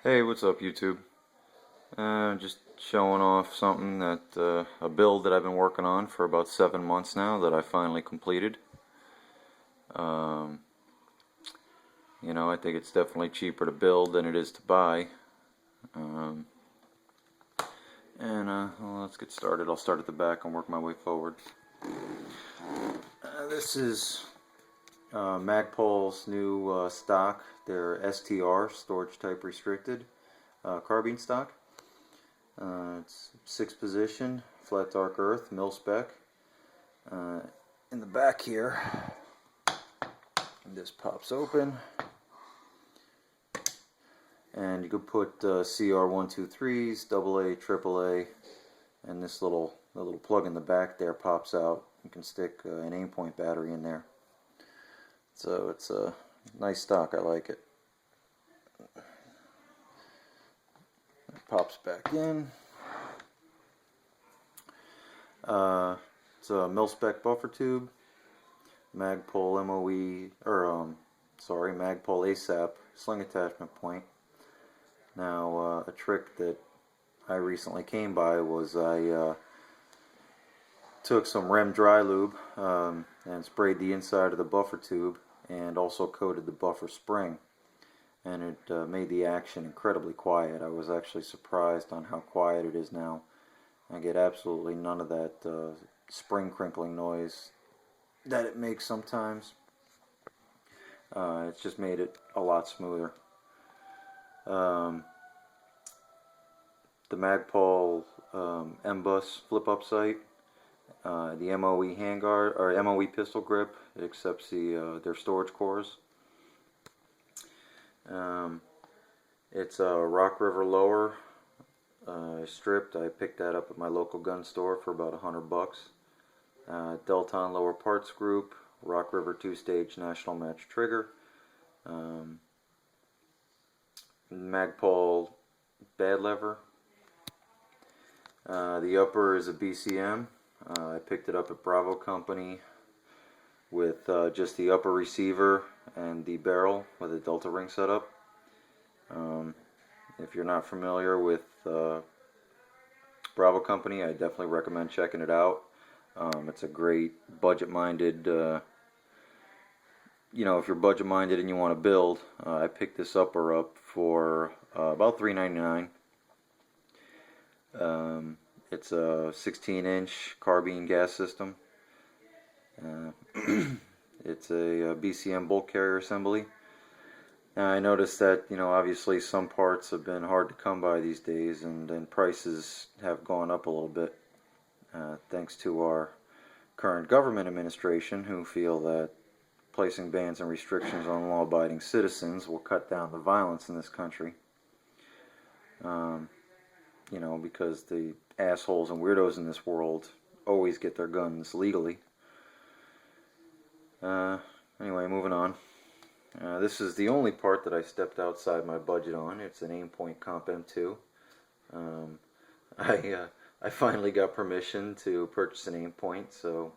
Hey, what's up, YouTube? Just showing off something that a build that I've been working on for about 7 months now that I finally completed. Um, I think it's definitely cheaper to build than it is to buy. Um, well, let's get started. I'll start at the back and work my way forward. This is Magpul's new stock. They're STR, storage type restricted, carbine stock. It's 6 position, flat dark earth, mil spec. In the back here, this pops open, and you could put CR123s, AA, AAA, and this little plug in the back there pops out. You can stick an aimpoint battery in there. So it's a nice stock. I like it. It pops back in. It's a mil-spec buffer tube, magpul magpul ASAP sling attachment point. Now, a trick that I recently came by was I took some REM dry lube and sprayed the inside of the buffer tube and also coated the buffer spring, and it made the action incredibly quiet. I was actually surprised on how quiet it is now. I get absolutely none of that spring crinkling noise that it makes sometimes. It's just made it a lot smoother. The Magpul M-Bus flip-up sight, the MOE handguard or MOE pistol grip, it accepts their storage cores. It's a Rock River lower. Stripped. I picked that up at my local gun store for about $100. Delton lower parts group, Rock River 2-stage national match trigger, Magpul bad lever. The upper is a BCM. I picked it up at Bravo Company with just the upper receiver and the barrel with a delta ring setup. If you're not familiar with Bravo Company, I definitely recommend checking it out. It's a great budget-minded, if you're budget-minded and you want to build, I picked this upper up for about $3.99. It's a 16-inch carbine gas system. It's a BCM bolt carrier assembly. Now, I noticed that, obviously some parts have been hard to come by these days, and prices have gone up a little bit, thanks to our current government administration, who feel that placing bans and restrictions on law-abiding citizens will cut down the violence in this country. Because the assholes and weirdos in this world always get their guns legally. Anyway, moving on. This is the only part that I stepped outside my budget on. It's an aimpoint Comp M2. I finally got permission to purchase an aimpoint, so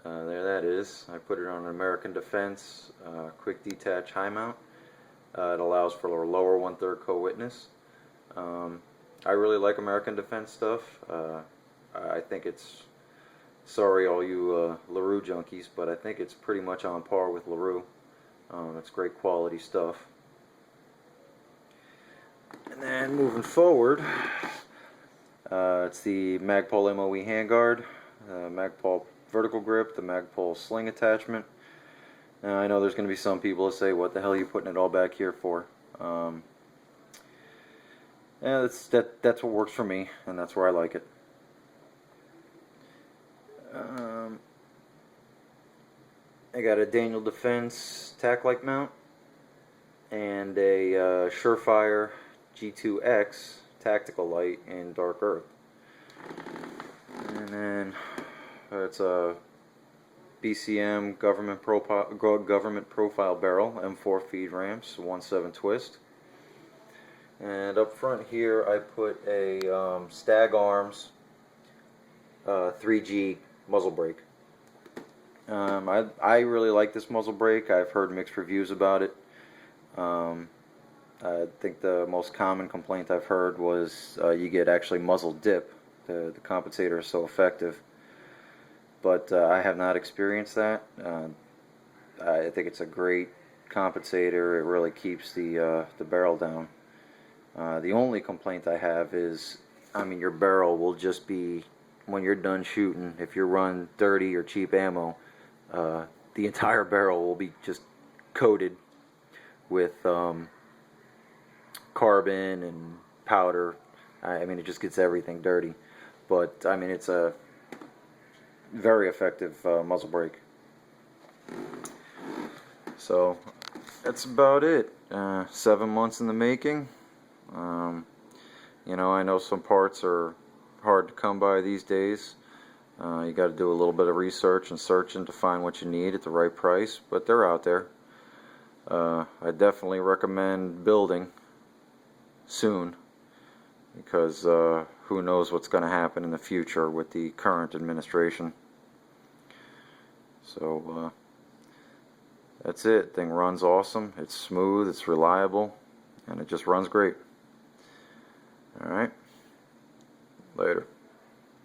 there that is. I put it on an American Defense quick detach high mount. It allows for a lower 1/3 co-witness. I really like American Defense stuff. I think it's, sorry all you LaRue junkies, but I think it's pretty much on par with LaRue. It's great quality stuff. And then moving forward, it's the Magpul MOE handguard, Magpul vertical grip, the Magpul sling attachment. Now, I know there's going to be some people that say, what the hell are you putting it all back here for? Yeah, that's what works for me, and that's where I like it. I got a Daniel Defense taclight mount and a surefire G2X tactical light in dark earth. And then it's a BCM government profile barrel, M4 feed ramps, 1/7 twist. And up front here I put a Stag Arms 3G muzzle brake. I really like this muzzle brake. I've heard mixed reviews about it. I think the most common complaint I've heard was you get actually muzzle dip. The compensator is so effective, but I have not experienced that. I think it's a great compensator. It really keeps the barrel down. The only complaint I have is, I mean, your barrel will just be, when you're done shooting, if you run dirty or cheap ammo, the entire barrel will be just coated with carbon and powder. I mean, it just gets everything dirty. But I mean, it's a very effective muzzle brake. So that's about it. 7 months in the making. You know, I know some parts are hard to come by these days. You got to do a little bit of research and searching to find what you need at the right price, but they're out there. I definitely recommend building soon, because who knows what's going to happen in the future with the current administration. So that's it. Thing runs awesome. It's smooth, it's reliable, and it just runs great. Alright, later.